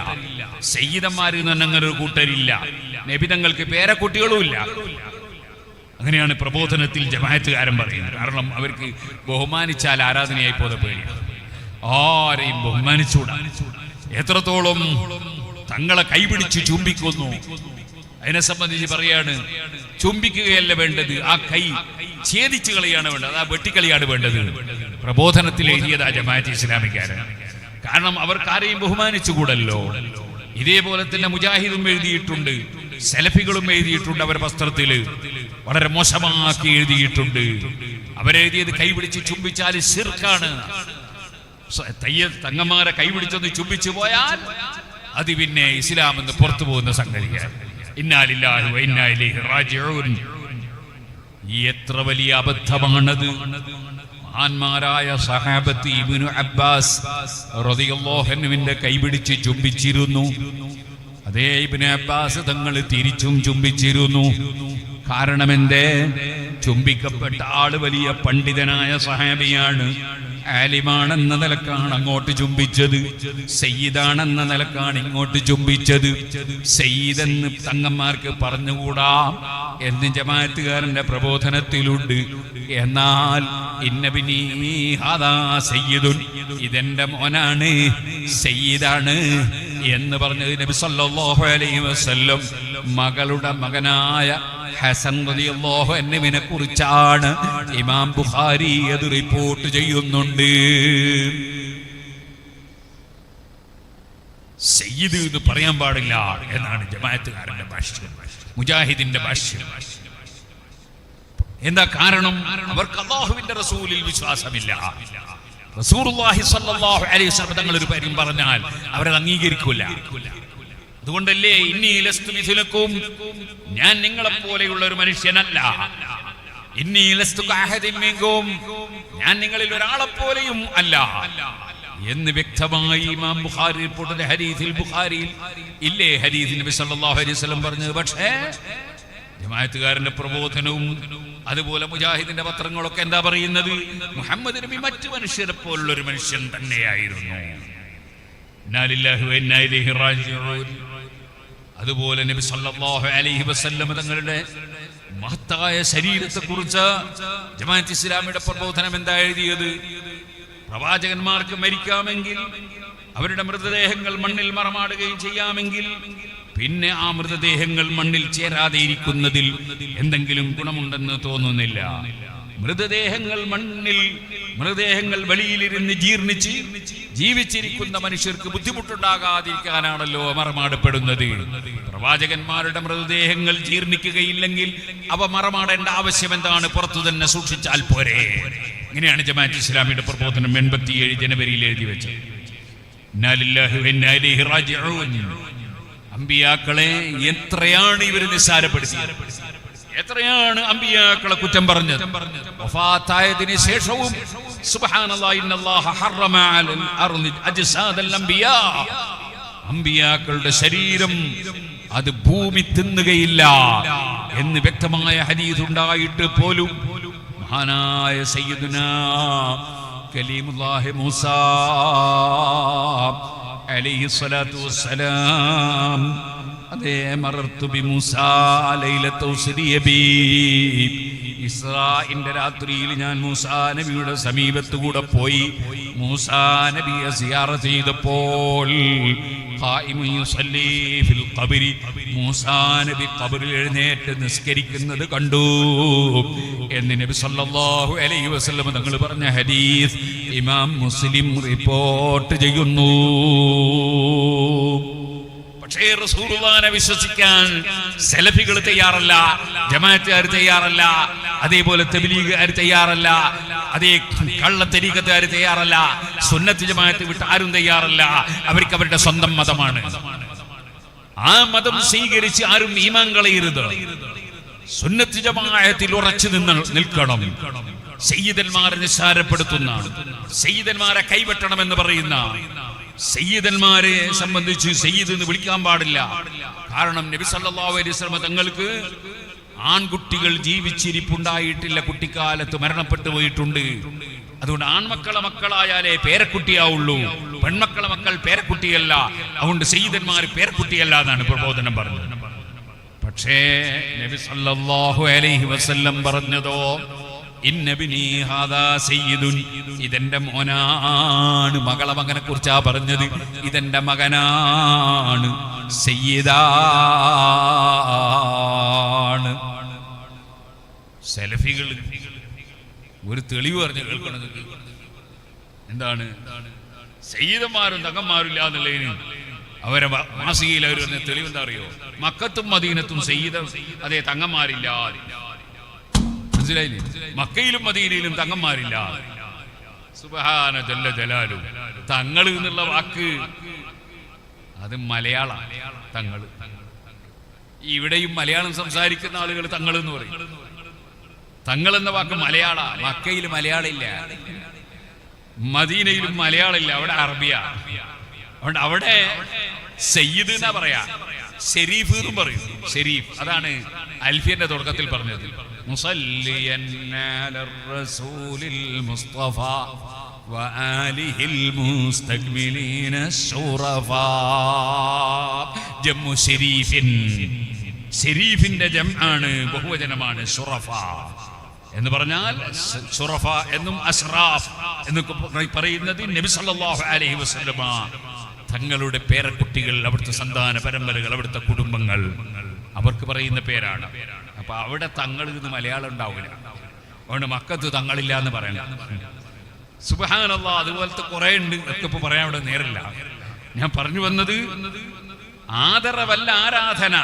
സയ്യിദന്മാര് എന്ന് പറഞ്ഞ അങ്ങനെ ഒരു കൂട്ടരില്ല, നബിതങ്ങൾക്ക് പേരക്കുട്ടികളും ഇല്ല. അങ്ങനെയാണ് പ്രബോധനത്തിൽ ജമാഅത്തുകാരൻ പറയുന്നത്. കാരണം അവർക്ക് ബഹുമാനിച്ചാൽ ആരാധനയായി പോലെ പേടിയാണ്. ആരെയും ബഹുമാനിച്ചൂടാ. എത്രത്തോളം തങ്ങളെ കൈപിടിച്ച് ചുംബിക്കുന്നു അതിനെ സംബന്ധിച്ച് പറയാണ്, ചുംബിക്കുകയല്ല വേണ്ടത്, ആ കൈ ഛേദിച്ചു കളിയാണ് വേണ്ടത്, ആ വെട്ടിക്കളിയാണ് വേണ്ടത്. പ്രബോധനത്തിൽ എഴുതിയതാ ജമാഅത്ത് ഇസ്ലാമിക്കാരൻ. കാരണം അവർക്കാരെയും ബഹുമാനിച്ചുകൂടല്ലോ. ഇതേപോലെ തന്നെ മുജാഹിദും എഴുതിയിട്ടുണ്ട്, സലഫികളും എഴുതിയിട്ടുണ്ട്. അവരുടെ വസ്ത്രത്തില് വളരെ മോശമാക്കി എഴുതിയിട്ടുണ്ട്. അവരെഴുതിയത് കൈപിടിച്ച് ചുംബിച്ചാൽ ശിർക്കാണ്. തങ്ങന്മാരെ കൈപിടിച്ചൊന്ന് ചുംബിച്ചു പോയാൽ അത് പിന്നെ ഇസ്ലാം എന്ന് പുറത്തു പോകുന്ന സംഗതിയാണ്. ഇന്നാ ലില്ലാഹി വ ഇന്നാ ഇലൈഹി റാജിഊൻ. എത്ര വലിയ അബദ്ധമാണത്. മഹാന്മാരായ സഹാബത്ത് ഇബ്നു അബ്ബാസ് റളിയല്ലാഹു അൻഹുവിന്റെ കൈപിടിച്ച് ചുംബിച്ചിരുന്നു. അതേ ഇബ്നു അബ്ബാസ് തങ്ങൾ തിരിച്ചും ചുംബിച്ചിരുന്നു. കാരണം എന്തേ? ചുംബിക്കപ്പെട്ട ആള് വലിയ പണ്ഡിതനായ സഹാബിയാണ്, ആലിമാണെന്ന നിലക്കാണ് അങ്ങോട്ട് ചുംബിച്ചത്, സയ്യിദാണെന്ന നിലക്കാണ് ഇങ്ങോട്ട് ചുംബിച്ചത്. സയ്യിദെന്ന് തങ്ങന്മാർക്ക് പറഞ്ഞുകൂടാ എന്ന് ജമാഅത്തുകാരന്റെ പ്രബോധനത്തിലുണ്ട്. എന്നാൽ ഇന്നബിനി ഹാദാ സയ്യിദുൻ, ഇതെന്റെ മോനാണ്, സയ്യിദാണ് എന്ന് പറഞ്ഞത് നബി സല്ലല്ലാഹു അലൈഹി വസല്ലം മകളുടെ മകനായ ഹസൻ റളിയല്ലാഹു അൻഹുവിനെ കുറിച്ചാണ്. ഇമാം ബുഖാരി അത് റിപ്പോർട്ട് ചെയ്യുന്നുണ്ട്. സയ്യിദ് എന്ന് പറയാൻ പാടില്ല എന്നാണ് ജമാഅത്തുകാരന്റെ ഭാഷ്യം, മുജാഹിദിന്റെ ഭാഷ്യം. എന്താ കാരണം? അവർക്ക് അല്ലാഹുവിന്റെ റസൂലിൽ വിശ്വാസമില്ല. റസൂലുള്ളാഹി സ്വല്ലല്ലാഹു അലൈഹി വസല്ലം തങ്ങൾ ഒരു കാര്യം പറഞ്ഞാൽ അവരത് അംഗീകരിക്കില്ല. അതുകൊണ്ടല്ലേ ഇന്നി ലസ്തു മിഥിലക്കും, ഞാൻ നിങ്ങളെ പോലെയുള്ള ഒരു മനുഷ്യനല്ല. ഇന്നി ലസ്തു കഅഹദിൻ മിൻകും, ഞാൻ നിങ്ങളിൽ ഒരാളെ പോലെയും അല്ല എന്ന് വ്യക്തമായി ഇമാം ബുഖാരി റിപ്പോർട്ട് ഹദീസിൽ ബുഖാരിയിൽ ഇല്ലേ ഹദീസ് നബി സല്ലല്ലാഹു അലൈഹി വസല്ലം പറഞ്ഞത്. പക്ഷേ ജമാഅത്തുകാരന്റെ പ്രബോധനവും അതുപോലെ മുജാഹിദിന്റെ പത്രങ്ങളൊക്കെ എന്താ പറയുന്നത്? മുഹമ്മദ് നബി മറ്റു മനുഷ്യരെ പോലുള്ള ഒരു മനുഷ്യൻ തന്നെയായിരുന്നു. ഇന്നാ ലില്ലാഹി വ ഇന്നാ ഇലൈഹി റാജിഊൻ. അതുപോലെ നബി സല്ലല്ലാഹു അലൈഹി വസല്ലം തങ്ങളുടെ മഹത്തായ ശരീരത്തെക്കുറിച്ച് ജമാഅത്ത് ഇസ്ലാമിയുടെ പ്രബോധനം എന്താ എഴുതിയത്? പ്രവാചകന്മാർക്ക് മരിക്കാമെങ്കിൽ അവരുടെ മൃതദേഹങ്ങൾ മണ്ണിൽ മറമാടുകയും ചെയ്യാമെങ്കിൽ പിന്നെ ആ മൃതദേഹങ്ങൾ മണ്ണിൽ ചേരാതെ ഇരിക്കുന്നതിൽ എന്തെങ്കിലും ഗുണമുണ്ടെന്ന് തോന്നുന്നില്ല. മൃതദേഹങ്ങൾ വെളിയിലിരുന്ന് ജീർണിച്ച് ജീവിച്ചിരിക്കുന്ന മനുഷ്യർക്ക് ബുദ്ധിമുട്ടുണ്ടാകാതിരിക്കാനാണല്ലോ മറമാടപ്പെടുന്നത്. പ്രവാചകന്മാരുടെ മൃതദേഹങ്ങൾ ജീർണിക്കുകയില്ലെങ്കിൽ അവ മറമാടേണ്ട ആവശ്യം എന്താണ്? പുറത്തു തന്നെ സൂക്ഷിച്ചാൽ പോരെ. ഇങ്ങനെയാണ് ജമാഅത്ത് ഇസ്ലാമിയുടെ പ്രബോധനം 87 ജനുവരിയിൽ എഴുതി വെച്ചത്. ഇന്നാ ലില്ലാഹി വ ഇന്നാ ഇലൈഹി റാജിഊൻ. അമ്പിയാക്കളെ എത്രയാണ് ഇവർ നിസ്സാരപ്പെടുത്തിയത്, എത്രയാണ് അമ്പിയാക്കളെ കുറ്റം പറഞ്ഞത്. വഫാത്തായതിനു ശേഷവും സുബ്ഹാനല്ലാഹി ഇന്നല്ലാഹ ഹറമ അലൽ അർളി അജ്സാദൽ അംബിയാ, അമ്പിയാക്കളുടെ ശരീരം അത് ഭൂമി തിന്നുകയില്ല എന്ന് വ്യക്തമായ ഹദീസ് ഉണ്ടായിട്ട് പോലും മഹാനായ സയ്യിദുനാ കലീമുല്ലാഹി മൂസാ അലൈഹി സ്വലാത്തു വസ്സലാം അതേ മറർത്തു ബി മൂസാ ലൈലത ഉസ്രിയ ബി, ഇസ്രാഇന്റെ രാത്രിയിൽ ഞാൻ മൂസാ നബിയുടെ സമീപത്തു കൂടെ പോയി. മൂസാ നബിയെ സിയാറത്ത് ചെയ്തപ്പോൾ ഖായിമുൻ യുസല്ലി ഫിൽ ഖബ്രി, മൂസാ നബി ഖബറിൽ എഴുന്നേറ്റ് നിസ്കരിക്കുന്നത് കണ്ടു എന്ന് നബി സല്ലല്ലാഹു അലൈഹി വസല്ലം തങ്ങൾ പറഞ്ഞ ഹദീസ് ഇമാം മുസ്ലിം റിപ്പോർട്ട് ചെയ്യുന്നു. പക്ഷേ റസൂലുള്ളാഹിനെ വിശ്വസിക്കാൻ സലഫികൾ തയ്യാറല്ല, ജമാഅത്തുകാർ തയ്യാറല്ല, അതേപോലെ തബ്ലീഗുകാർ തയ്യാറല്ല, അതേ കള്ള തരീഖത്തുകാർ തയ്യാറല്ല, സുന്നത്ത് ജമാഅത്ത് വിട്ട് ആരും തയ്യാറല്ല. അവർക്ക് അവരുടെ സ്വന്തം മതമാണ്. ആ മതം സ്വീകരിച്ച് ആരും ഈമാൻ കളയരുത്. സുന്നത്ത് ജമാഅത്തിൽ ഉറച്ചു നിൽക്കണം. സയ്യിദന്മാരെ നിസ്സാരപ്പെടുത്തുന്ന, സയ്യിദന്മാരെ കൈവെട്ടണമെന്ന് പറയുന്ന, സയ്യിദന്മാരെ സംബന്ധിച്ച് സയ്യിദ് എന്ന് വിളിക്കാൻ പാടില്ല. കാരണം നബി സല്ലല്ലാഹു അലൈഹി വസല്ലം തങ്ങൾക്ക് ആൺകുട്ടികൾ ജീവിച്ചിരിപ്പുണ്ടായിട്ടില്ല, കുട്ടിക്കാലത്ത് മരണപ്പെട്ടു പോയിട്ടുണ്ട്. അതുകൊണ്ട് ആൺമക്കളെ മക്കളായാലേ പേരക്കുട്ടിയാവുള്ളൂ, പെൺമക്കളെ മക്കൾ പേരക്കുട്ടിയല്ല. അതുകൊണ്ട് സയ്യിദന്മാർ പേരക്കുട്ടിയല്ല എന്നാണ് പ്രബോധനം പറഞ്ഞത്. പക്ഷേ നബി സല്ലല്ലാഹു അലൈഹി വസല്ലം പറഞ്ഞതോ ഇന്നബിനി ഹാദാ സയ്യിദുൻ, ഇതെന്റെ മോനാണ്. മകളെ മകനെ കുറിച്ചാ പറഞ്ഞത്. ഇതെന്റെ മകനാണ്, സയ്യിദാണ്. സലഫികൾ ഒരു തെളിവ് പറഞ്ഞ് കേൾക്കണത് എന്താണ്? സയ്യിദന്മാരും തങ്ങന്മാരും ഇല്ല എന്നുള്ളതിന് അവരെ മാസികയിൽ അവർ പറഞ്ഞ തെളിവ് എന്താ അറിയോ? മക്കത്തും മദീനത്തും സയ്യിദ അതേ തങ്ങന്മാരില്ല. മനസ്സിലായില്ലേ? മക്കയിലും മദീനയിലും തങ്ങന്മാരില്ല. സുബ്ഹാന ജല്ല ജലാലു. തങ്ങൾ എന്നുള്ള വാക്ക് അത് മലയാള തങ്ങൾ. ഇവിടെയും മലയാളം സംസാരിക്കുന്ന ആളുകൾ തങ്ങൾ എന്ന് പറയും. തങ്ങൾ എന്ന വാക്ക് മലയാള. മക്കയിൽ മലയാളില്ല, മദീനയിലും മലയാളില്ല, അവിടെ അറബിയ. അതുകൊണ്ട് അവിടെ സയ്യിദ് എന്നാ പറയാ, ഷെരീഫ് എന്നും പറയും. ഷെരീഫ് അതാണ് അൽഫിയന്റെ തുടക്കത്തിൽ പറഞ്ഞത്. മുസല്ലിയൻ അലർ റസൂലിൽ മുസ്തഫ വആലിഹിൽ മുസ്തക്മിലീന ശുറഫാ. ജമ്മു ഷെരീഫിൻ, ഷെരീഫിന്റെ ജംആണ്, ബഹുവചനമാണ് ശുറഫ എന്ന് പറഞ്ഞാൽ. ശുറഫ എന്നും അഷ്റാഫ് എന്നൊക്കെ പറയുന്നത് നബി സല്ലല്ലാഹു അലൈഹി വസല്ലമ തങ്ങളുടെ പേരക്കുട്ടികൾ, അവിടുത്തെ സന്താന പരമ്പരകൾ, അവിടുത്തെ കുടുംബങ്ങൾ, അവർക്ക് പറയുന്ന പേരാണ്. അപ്പൊ അവിടെ തങ്ങൾ എന്ന് മലയാളം ഉണ്ടാവില്ല. അതുകൊണ്ട് മക്കത്ത് തങ്ങളില്ല എന്ന് പറയണം. സുബ്ഹാനല്ലാഹ്. അതുപോലത്തെ കുറെ ഉണ്ട്, ഒക്കെ ഇപ്പൊ പറയാൻ അവിടെ നേരില്ല. ഞാൻ പറഞ്ഞു വന്നത് ആദരവല്ല ആരാധന.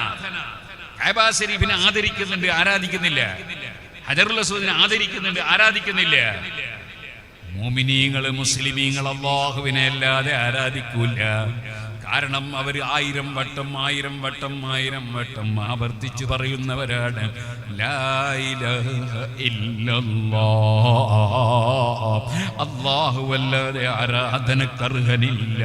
കഅബ ശരീഫിനെ ആദരിക്കുന്നുണ്ട്, ആരാധിക്കുന്നില്ല. ഹജറുൽ അസ്വദിനെ ആദരിക്കുന്നുണ്ട്, ആരാധിക്കുന്നില്ല. മുഅ്മിനീങ്ങൾ, മുസ്ലിമീങ്ങൾ അല്ലാഹുവിനെ അല്ലാതെ ആരാധിക്കൂല. കാരണം അവർ 1000 വട്ടം 1000 വട്ടം 1000 വട്ടം ആവർത്തിച്ചു പറയുന്നവരാണ് ലാ ഇലാഹ ഇല്ലല്ലാഹ്. അല്ലാഹു അല്ലാതെ ആരാധനക്കർഹനില്ല.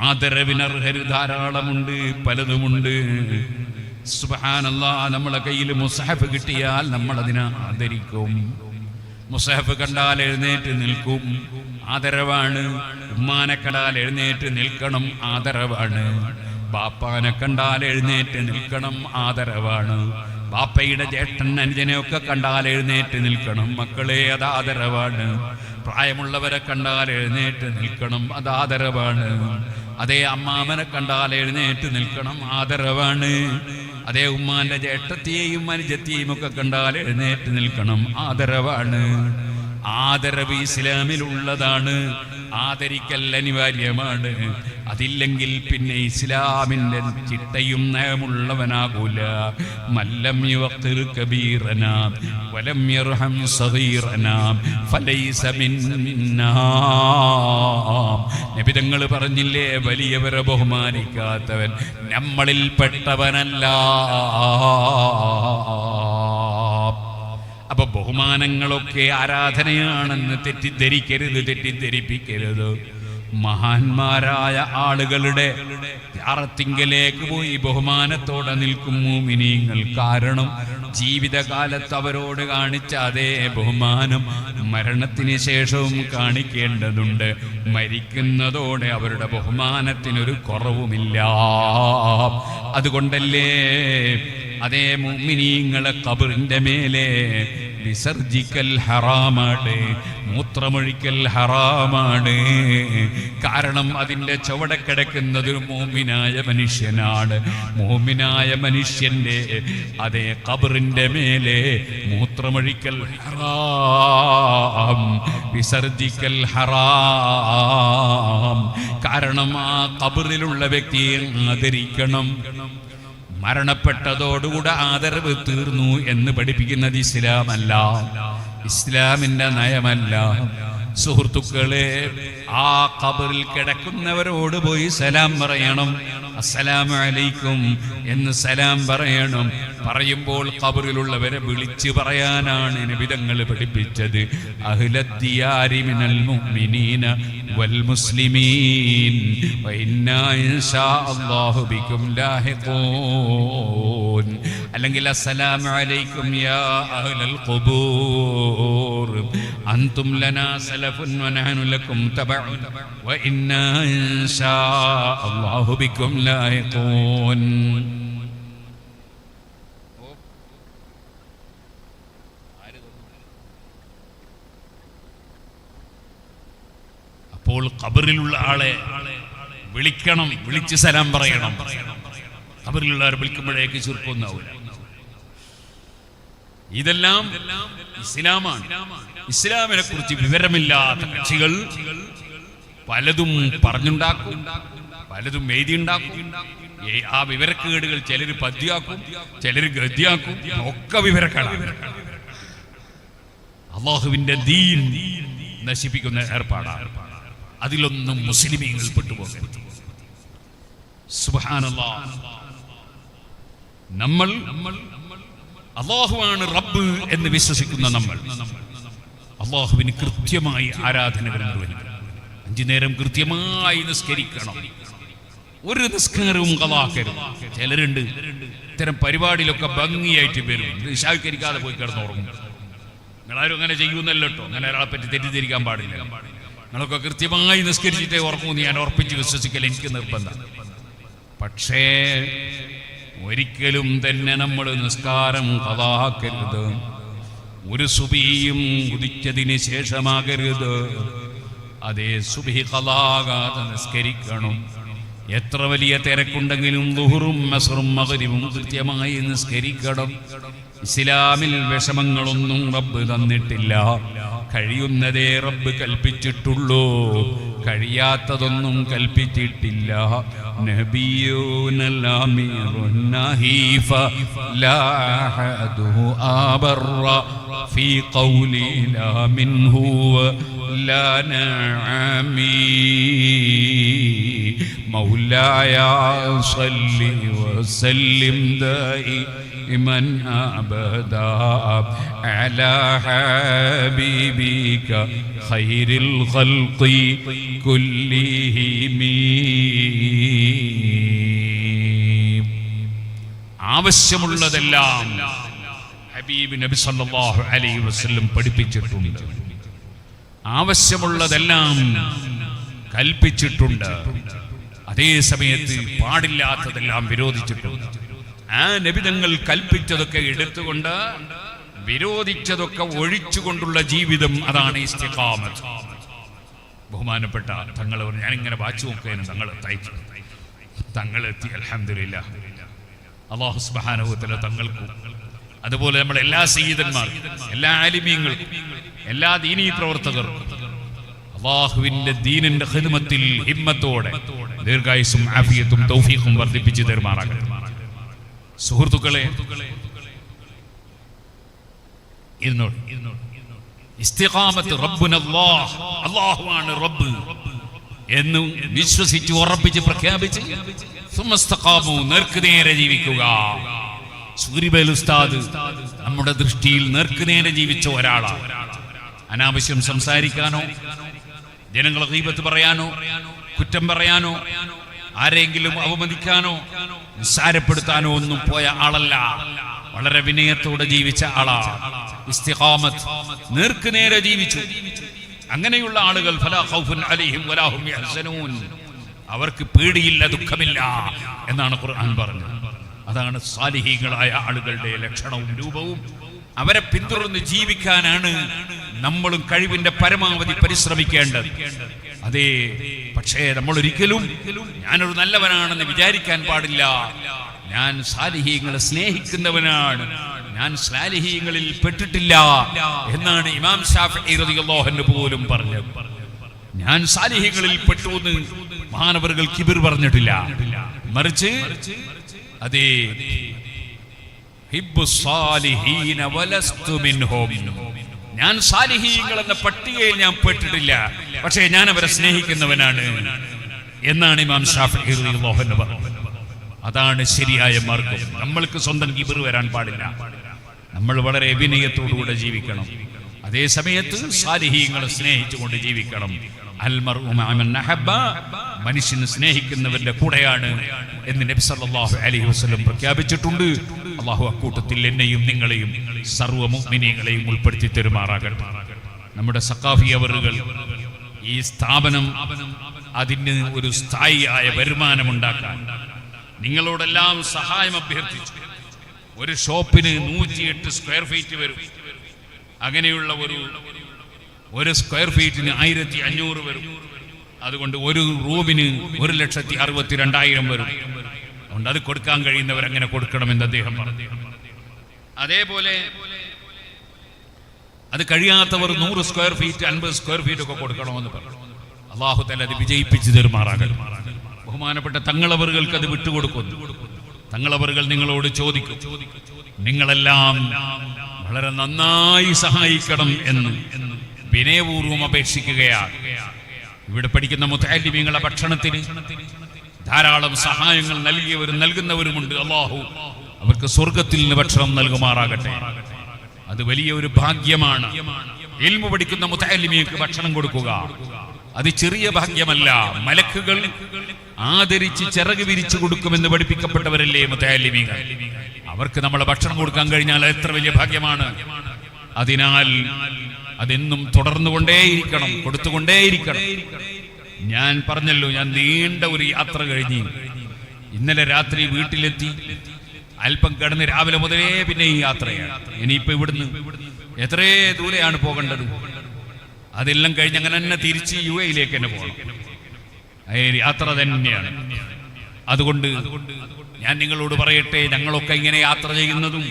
ആദരവിനർഹർ ധാരാളമുണ്ട്, പലതുമുണ്ട്. സുബ്ഹാനല്ലാഹ്. നമ്മളെ കയ്യിൽ മുസ്ഹഫ് കിട്ടിയാൽ നമ്മൾ അതിനെ ആദരിക്കും. മുസ്ഹഫ് കണ്ടാൽ എഴുന്നേറ്റ് നിൽക്കും, ആദരവാണ്. ഉമ്മാനെ കണ്ടാൽ എഴുന്നേറ്റ് നിൽക്കണം, ആദരവാണ്. ബാപ്പാനെ കണ്ടാൽ എഴുന്നേറ്റ് നിൽക്കണം, ആദരവാണ്. ബാപ്പയുടെ ജ്യേഷ്ഠൻ അനുജനെയൊക്കെ കണ്ടാൽ എഴുന്നേറ്റ് നിൽക്കണം, മക്കളെ, അത് ആദരവാണ്. പ്രായമുള്ളവരെ കണ്ടാൽ എഴുന്നേറ്റ് നിൽക്കണം, അത് ആദരവാണ്. അതേ അമ്മാമനെ കണ്ടാൽ എഴുന്നേറ്റ് നിൽക്കണം, ആദരവാണ്. അതേ ഉമ്മാന്റെ ജ്യേഷ്ഠത്തെയും അനുജത്തെയും ഒക്കെ കണ്ടാൽ എഴുന്നേറ്റ് നിൽക്കണം, ആദരവാണ്. ആദരവ് ഇസ്ലാമിലുള്ളതാണ്. ആദരിക്കൽ അനിവാര്യമാണ്. അതില്ലെങ്കിൽ പിന്നെ ഇസ്ലാമിന്റെ ചിട്ടയും നയമുള്ളവനാകൂല. മല്ലം യുഖിർ കബീറനാ വലം യർഹം സഗീറനാ ഫലൈസ മിന്നാ. നബി തങ്ങൾ പറഞ്ഞില്ലേ, വലിയവരെ ബഹുമാനിക്കാത്തവൻ നമ്മളിൽ പെട്ടവനല്ല. അപ്പൊ ബഹുമാനങ്ങളൊക്കെ ആരാധനയാണെന്ന് തെറ്റിദ്ധരിക്കരുത്, തെറ്റിദ്ധരിപ്പിക്കരുത്. മഹാന്മാരായ ആളുകളുടെ യാറത്തിങ്കലേക്ക് പോയി ബഹുമാനത്തോടെ നിൽക്കും മുഅ്മിനീങ്ങൾ. കാരണം ജീവിതകാലത്ത് അവരോട് കാണിച്ച അതേ ബഹുമാനം മരണത്തിന് ശേഷവും കാണിക്കേണ്ടതുണ്ട്. മരിക്കുന്നതോടെ അവരുടെ ബഹുമാനത്തിനൊരു കുറവുമില്ല. അതുകൊണ്ടല്ലേ അതേ മുഅ്മിനീങ്ങളെ ഖബറിന്റെ മേലെ വിസർജിക്കൽ ഹറാമാണ്, മൂത്രമൊഴിക്കൽ ഹറാമാണ്. കാരണം അതിൻ്റെ ചുവടെ കിടക്കുന്നത് ഒരു മുഅ്മിനായ മനുഷ്യനാണ്. മുഅ്മിനായ മനുഷ്യന്റെ അതേ ഖബറിന്റെ മേലെ മൂത്രമൊഴിക്കൽ ഹറാം, വിസർജിക്കൽ ഹറാം. കാരണം ആ ഖബറിലുള്ള വ്യക്തിയെ ആദരിക്കണം. മരണപ്പെട്ടതോടുകൂടെ ആദരവ് തീർന്നു എന്ന് പഠിപ്പിക്കുന്നത് ഇസ്ലാമല്ല, ഇസ്ലാമിന്റെ നയമല്ല. സുഹൃത്തുക്കളെ, ആ ഖബറിൽ കിടക്കുന്നവരോട് പോയി സലാം പറയണം. അസ്സലാമു അലൈക്കും എന്ന് സലാം പറയണം. പറയുമ്പോൾ ഖബറിലുള്ളവരെ വിളിച്ച് പറയാനാണ് നബി തങ്ങൾ പഠിപ്പിച്ചത്. അഹ്ലദ്ദിയാരി മിനൽ മുഅ്മിനീന വൽ മുസ്ലിമീൻ വഇന്നാ ഇൻഷാ അല്ലാഹു ബികും ലാഹിഖൂൻ. അല്ലെങ്കിൽ അസ്സലാമു അലൈക്കും യാ അഹ്ലൽ ഖുബൂർ അൻതും ലനാ സലഫുൻ വനഹ്നു ലക്കും തബഉൻ വഇന്നാ ഇൻഷാ അല്ലാഹു ബികും ലാഹിഖൂൻ. അപ്പോൾ ഖബറിലുള്ള ആളെ വിളിക്കണം, വിളിച്ച് സലാം പറയണം. ഖബറിലുള്ളവരെ വിളിക്കുമ്പോഴേക്ക് ചുരുക്കൊന്നാവൂല. ഇതെല്ലാം ഇസ്ലാമാണ്. ഇസ്ലാമിനെ കുറിച്ച് വിവരമില്ലാത്ത കക്ഷികൾ പലതും പറഞ്ഞുണ്ടാക്കും, പലതും എഴുതിയുണ്ടാക്കും. ആ വിവരക്കേടുകൾ ചിലർ പദ്യാക്കും, ചിലർ ഗദ്യാക്കും, ഒക്കെ വിവരക്കേടാണ്. അല്ലാഹുവിന്റെ ദീൻ നശിപ്പിക്കുന്ന ഏർപ്പാടാണ്. അതിലൊന്നും മുസ്ലിമീങ്ങൾ പെട്ടുപോകരുത്. സുബ്ഹാനല്ലാഹ്. നമ്മൾ അല്ലാഹുവാണ് റബ്ബ് എന്ന് വിശ്വസിക്കുന്ന നമ്മൾ അല്ലാഹുവിന് കൃത്യമായി ആരാധനകൾ നിർവഹിക്കണം. 5 നേരം കൃത്യമായി നിസ്കരിക്കണം. ഒരു നിസ്കാരവും കളാക്കരുത്. ചിലരുണ്ട് ഇത്തരം പരിപാടിയിലൊക്കെ ഭംഗിയായിട്ട് വരും, ഇശാകരിക്കാതെ പോയി കിടന്നുറങ്ങും. നിങ്ങളാരും അങ്ങനെ ചെയ്യുന്നല്ലോ കേട്ടോ. അങ്ങനെ ഒരാളെ പറ്റി തെറ്റിദ്ധരിക്കാൻ പാടില്ല. നിങ്ങളൊക്കെ കൃത്യമായി നിസ്കരിച്ചിട്ടേ ഉറങ്ങുമെന്ന് ഞാൻ ഉറപ്പിച്ച് വിശ്വസിക്കൽ എനിക്ക് നിർബന്ധം. പക്ഷേ ഒരിക്കലും തന്നെ നമ്മൾ നിസ്കാരം കളാക്കരുത്. ഒരു സുബഹിയും ഉദിച്ചതിന് ശേഷമാകരുത്. അതേ സുബഹി കളാകാതെ നിസ്കരിക്കണം. എത്ര വലിയ തിരക്കുണ്ടെങ്കിലും ദുഹറും അസ്റും മഗ്രിബും കൃത്യമായി നിസ്കരിക്കണം. ഇസ്ലാമിൽ വിഷമങ്ങളൊന്നും റബ്ബ് തന്നിട്ടില്ല. കഴിയുന്നതേ റബ്ബ് കൽപ്പിച്ചിട്ടുള്ളൂ, കഴിയാത്തതൊന്നും കൽപ്പിച്ചിട്ടില്ല. നബിയൂനൽ അമീറുൻ നഹീഫ ലാ അഹദു അബറ ഫീ ഖൗലി ലാ മിൻഹു ലാ നഅമി മൗലായ സല്ലി വസല്ലിം ദായിമൻ അബദാ അലാ ഹബീബിക ഖൈറിൽ ഖൽഖി കുല്ലിഹിം. ആവശ്യമുള്ളതെല്ലാം ഹബീബ് നബി സല്ലല്ലാഹു അലൈഹി വസല്ലം പഠിപ്പിച്ചിട്ടുണ്ട്. ആവശ്യമുള്ളതെല്ലാം കൽപ്പിച്ചിട്ടുണ്ട്. അതേ സമയത്ത് പാടില്ലാത്തതെല്ലാം വിരോധിച്ചിട്ടുണ്ട്. ആ നബിതങ്ങൾ കൽപ്പിച്ചതൊക്കെ എടുത്തുകൊണ്ട് വിരോധിച്ചതൊക്കെ ഒഴിച്ചുകൊണ്ടുള്ള ജീവിതം, അതാണ് ഇസ്തിഖാമത്ത്. ബഹുമാനപ്പെട്ട തങ്ങൾ ഞാനിങ്ങനെ വായിച്ചു നോക്കുകയാണ്. തങ്ങൾ എത്തി, അൽഹംദുലില്ലാഹ്. അല്ലാഹു സുബ്ഹാനഹു വ തആല തങ്ങൾക്കും അതുപോലെ നമ്മുടെ എല്ലാ സയ്യിദന്മാർക്കും, എല്ലാ ആലിമീങ്ങൾക്കും, എല്ലാ ദീനീ പ്രവർത്തകർക്കും അല്ലാഹുവിന്റെ ദീനിന്റെ ഖിദ്മത്തിൽ ഹിമ്മത്തോടെ ദീർഘായുസ്സും ആഫിയത്തും തൗഫീഖും വർദ്ധിപ്പിച്ചു തരുമാറാകട്ടെ. സുഹൃത്തുക്കളെ, ഇസ്തിഖാമത്ത് റബ്ബുനല്ലാഹ്, അല്ലാഹുവാണ് റബ്ബ് എന്ന് വിശ്വസിച്ച് ഉറപ്പിച്ച് പ്രഖ്യാപിച്ച് സുമസ്തഖാമു, നേർക്കുനേരെ ജീവിക്കുക. സൂരിബൽ ഉസ്താദ് നമ്മുടെ ദൃഷ്ടിയിൽ നേർക്കുനേരെ ജീവിച്ച ഒരാളാണ്. അനാവശ്യം സംസാരിക്കാനോ, ജനങ്ങളെ ഗീബത്ത് പറയാനോ, കുറ്റം പറയാനോ, ആരെങ്കിലും അവമതിക്കാനോ, നിസ്സാരപ്പെടുത്താനോ ഒന്നും പോയ ആളല്ല. വളരെ വിനയത്തോടെ ജീവിച്ച ആളാണ്. ഇസ്തിഖാമത്ത്, നേർക്കുനേരെ ജീവിച്ചു. അങ്ങനെയുള്ള ആളുകൾ ഫലാ ഖൗഫുൻ അലൈഹിം വലാ ഹും യഹ്സനൂൻ, അവർക്ക് പേടിയില്ല, ദുഃഖമില്ല എന്നാണ് ഖുർആൻ പറഞ്ഞത്. അതാണ് സാലിഹീങ്ങളായ ആളുകളുടെ ലക്ഷണവും രൂപവും. അവരെ പിന്തുടർന്ന് ജീവിക്കാനാണ് നമ്മളും കഴിവിന്റെ പരമാവധി പരിശ്രമിക്കേണ്ടത്. അതേ, പക്ഷേ നമ്മൾ ഒരിക്കലും ഞാനൊരു നല്ലവനാണെന്ന് വിചാരിക്കാൻ പാടില്ല. ഞാൻ സാലിഹീങ്ങളെ സ്നേഹിക്കുന്നവനാണ്, ഞാൻ സാലിഹീങ്ങളിൽ പെട്ടിട്ടില്ല എന്നാണ് ഇമാം ശാഫിഈ റളിയല്ലാഹു അൻഹു പോലും പറഞ്ഞത്. ഞാൻ സാലിഹീങ്ങളിൽ പെട്ടു എന്ന് മഹാനവറുകൾ കിബിർ പറഞ്ഞിട്ടില്ല. മറിച്ച് അതേ, ഞാൻ സാലിഹീങ്ങൾ എന്ന പട്ടികയിൽ ഞാൻ പെട്ടിട്ടില്ല, പക്ഷേ ഞാൻ അവരെ സ്നേഹിക്കുന്നവനാണ് എന്നാണ് ഇമാം ശാഫിഈ റളിയല്ലാഹു അൻഹു പറഞ്ഞത്. അതാണ് ശരിയായ മാർഗം. നമ്മൾക്ക് സ്വന്തം കിബർ വരാൻ പാടില്ല. നമ്മൾ വളരെ വിനയത്തോടുകൂടെ ജീവിക്കണം. അതേ സമയത്ത് സാലിഹീങ്ങളെ സ്നേഹിച്ചുകൊണ്ട് ജീവിക്കണം. മനുഷ്യന് സ്നേഹിക്കുന്നവരുടെ കൂടെയാണ് എന്ന് നബി സല്ലല്ലാഹു അലൈഹി വസല്ലം പ്രഖ്യാപിച്ചിട്ടുണ്ട്. അല്ലാഹു അക്കൂട്ടത്തിൽ എന്നെയും നിങ്ങളെയും സർവ്വ മുഅ്മിനീങ്ങളെയും ഉൾപ്പെടുത്തി തരുമാറാകട്ടെ. നമ്മുടെ സഖാഫി അവറുകൾ ഈ സ്ഥാപനം അതിന് ഒരു സ്ഥായിയായ വരുമാനമുണ്ടാക്കാൻ നിങ്ങളോടെല്ലാം സഹായം അഭ്യർത്ഥിച്ചു. ഒരു ഷോപ്പിന് 108 സ്ക്വയർ ഫീറ്റ് വരും. അങ്ങനെയുള്ള ഒരു സ്ക്വയർ ഫീറ്റിന് 1500 വരും. അതുകൊണ്ട് ഒരു റൂമിന് 1,62,000 വരും. അതുകൊണ്ട് അത് കൊടുക്കാൻ കഴിയുന്നവർ അങ്ങനെ കൊടുക്കണമെന്ന് അദ്ദേഹം പറഞ്ഞു. അതേപോലെ അത് കഴിയാത്തവർ 100 സ്ക്വയർ ഫീറ്റ് 50 സ്ക്വയർ ഫീറ്റ് ഒക്കെ കൊടുക്കണമെന്ന് പറഞ്ഞു. അല്ലാഹു തആല അത് വിജയിപ്പിച്ചു തരുമാറാകട്ടെ. ബഹുമാനപ്പെട്ട തങ്ങളവറുകൾക്ക് അത് വിട്ടുകൊടുക്കുന്നു. തങ്ങളവറുകൾ നിങ്ങളോട് ചോദിക്കും, നിങ്ങളെല്ലാം വളരെ നന്നായി സഹായിക്കണം എന്ന് വിനയപൂർവ്വം അപേക്ഷിക്കുകയാണ്. ഇവിടെ പഠിക്കുന്ന മുതഅല്ലിമീങ്ങളുടെ ഭക്ഷണത്തിന് ധാരാളം സഹായങ്ങൾ നൽകുന്നവരുമുണ്ട്. അല്ലാഹു അവർക്ക് സ്വർഗത്തിൽ നിന്ന് ഭക്ഷണം നൽകുമാറാകട്ടെ. അത് വലിയ ഒരു ഭാഗ്യമാണ്. ഇൽമു പഠിക്കുന്ന മുതഅല്ലിമീക്ക് ഭക്ഷണം കൊടുക്കുക അത് ചെറിയ ഭാഗ്യമല്ല. മലക്കുകൾ ആദരിച്ച് ചിറക് വിരിച്ചു കൊടുക്കുമെന്ന് പഠിപ്പിക്കപ്പെട്ടവരല്ലേ മുതഅല്ലിമീങ്ങൾ. അവർക്ക് നമ്മളെ ഭക്ഷണം കൊടുക്കാൻ കഴിഞ്ഞാൽ എത്ര വലിയ ഭാഗ്യമാണ്. അതിനാൽ അതെന്നും തുടർന്നുകൊണ്ടേയിരിക്കണം, കൊടുത്തുകൊണ്ടേയിരിക്കണം. ഞാൻ പറഞ്ഞല്ലോ, ഞാൻ നീണ്ട ഒരു യാത്ര കഴിഞ്ഞ് ഇന്നലെ രാത്രി വീട്ടിലെത്തി. അല്പം കിടന്ന് രാവിലെ മുതലേ പിന്നെ ഈ യാത്രയാണ്. ഇനിയിപ്പോ ഇവിടുന്ന് എത്രേ ദൂരെയാണ് പോകേണ്ടത്. അതെല്ലാം കഴിഞ്ഞ് അങ്ങനെ തന്നെ തിരിച്ച് UAE-യിലേക്ക് തന്നെ പോകണം. യാത്ര തന്നെയാണ്. അതുകൊണ്ട് ഞാൻ നിങ്ങളോട് പറയട്ടെ, ഞങ്ങളൊക്കെ ഇങ്ങനെ യാത്ര ചെയ്യുന്നതും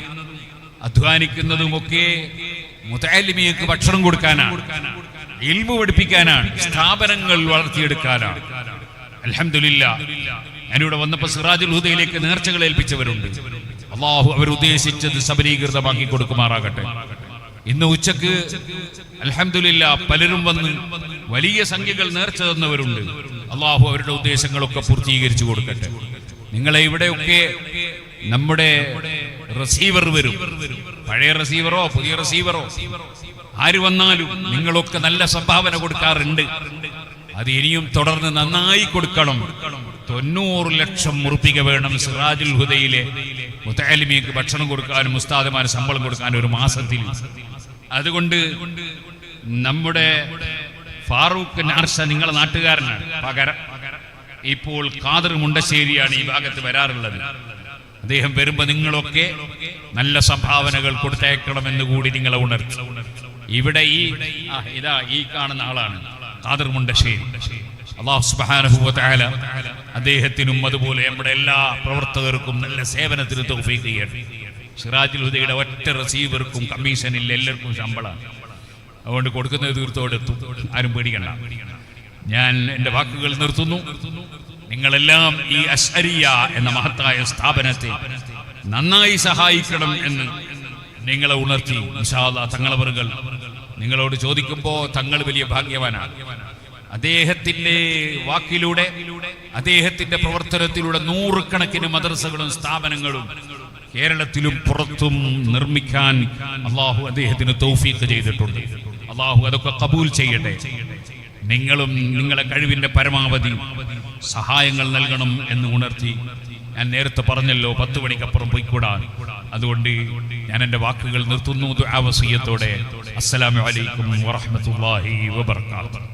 അധ്വാനിക്കുന്നതും ഒക്കെ മുതഅല്ലിമീങ്ങൾക്ക് ഭക്ഷണം കൊടുക്കാനാണ്, ഇൽമു പഠിപ്പിക്കാനാണ്, സ്ഥാപനങ്ങൾ വളർത്തിയെടുക്കാനാണ്. അൽഹംദുലില്ലാഹ്, ഞാനിവിടെ വന്നപ്പോൾ സിറാജുൽ ഹുദയിലേക്ക് നേർച്ചകൾ ഏൽപ്പിച്ചവരുണ്ട്. അല്ലാഹു അവരുദ്ദേശിച്ചത് സബലീകൃതമാക്കി കൊടുക്കുമാറാകട്ടെ. ഇന്ന് ഉച്ചക്ക് അൽഹംദുലില്ലാഹ് പലരും വന്ന് വലിയ സംഖ്യകൾ നേർച്ച തന്നവരുണ്ട്. അല്ലാഹു അവരുടെ ഉദ്ദേശങ്ങളൊക്കെ പൂർത്തീകരിച്ചു കൊടുക്കട്ടെ. നിങ്ങളെ ഇവിടെയൊക്കെ നമ്മുടെ റിസീവർ വരും, പഴയ റിസീവറോ പുതിയ റിസീവറോ ആര് വന്നാലും നിങ്ങളൊക്കെ നല്ല സംഭാവന കൊടുക്കാറുണ്ട്. അത് ഇനിയും തുടർന്ന് നന്നായി കൊടുക്കണം. 90 ലക്ഷം ഉറുപ്പിക വേണം സിറാജുൽ ഹുദയിലെ മുതഅല്ലിമീങ്ങൾക്ക് ഭക്ഷണം കൊടുക്കാനും ഉസ്താദുമാര് ശമ്പളം കൊടുക്കാനും ഒരു മാസത്തിൽ. അതുകൊണ്ട് നമ്മുടെ ഫാറൂഖ് നാർഷ നിങ്ങളെ നാട്ടുകാരനാണ്. പകരം ഇപ്പോൾ ഖാദർ മുണ്ടശ്ശേരിയാണ് ഈ ഭാഗത്ത് വരാറുള്ളത്. അദ്ദേഹം വരുമ്പോ നിങ്ങളൊക്കെ നല്ല സംഭാവനകൾ കൊടുത്തേക്കണമെന്ന് കൂടി നിങ്ങളെ ഉണർത്തി. ഇവിടെ ഈ കാണുന്ന ആളാണ് ഖാദർ മുണ്ടശ്ശേരി. അല്ലാഹു സുബ്ഹാനഹു വ തആല അദ്ദേഹത്തിനും അതുപോലെ നമ്മുടെ എല്ലാ പ്രവർത്തകർക്കും നല്ല സേവനത്തിന് തൗഫീഖ് ചെയ്യട്ടെ. സിറാജുൽ ഹുദയുടെ ഒറ്റ റിസീവർക്കും കമ്മീഷനില്ല, എല്ലാവർക്കും ശമ്പളമാണ്. അതുകൊണ്ട് കൊടുക്കുന്നത് തീർത്തോടെത്തും, ആരും പേടിക്കണ്ട. ഞാൻ എൻ്റെ വാക്കുകൾ നിർത്തുന്നു. നിങ്ങളെല്ലാം ഈ അശ്അരിയ എന്ന മഹത്തായ സ്ഥാപനത്തെ നന്നായി സഹായിക്കണം എന്ന് നിങ്ങളെ ഉണർത്തി. ഇൻഷാ അല്ലാഹ് തങ്ങളവറുകൾ നിങ്ങളോട് ചോദിക്കുമ്പോൾ തങ്ങൾ വലിയ ഭാഗ്യവാനാണ്. അദ്ദേഹത്തിന്റെ വാക്കിലൂടെ, അദ്ദേഹത്തിന്റെ പ്രവർത്തനത്തിലൂടെ 100 കണക്കിന് മദ്രസകളും സ്ഥാപനങ്ങളും കേരളത്തിലും പുറത്തും നിർമ്മിക്കാൻ അല്ലാഹു അദ്ദേഹത്തിന് തൗഫീഖ് ചെയ്തിട്ടുണ്ട്. അല്ലാഹു അതൊക്കെ ഖബൂൽ ചെയ്യട്ടെ. നിങ്ങളും നിങ്ങളെ കഴിവിന്റെ പരമാവധി സഹായങ്ങൾ നൽകണം എന്ന് ഉണർത്തി. ഞാൻ നേരത്തെ പറഞ്ഞല്ലോ 10 മണിക്കപ്പുറം പോയിക്കൂടാൻ. അതുകൊണ്ട് ഞാൻ എൻ്റെ വാക്കുകൾ നിർത്തുന്നു ദുആ വസിയത്തോടെ. അസ്സലാമു അലൈക്കും വറഹ്മത്തുള്ളാഹി വബറകാതുഹു.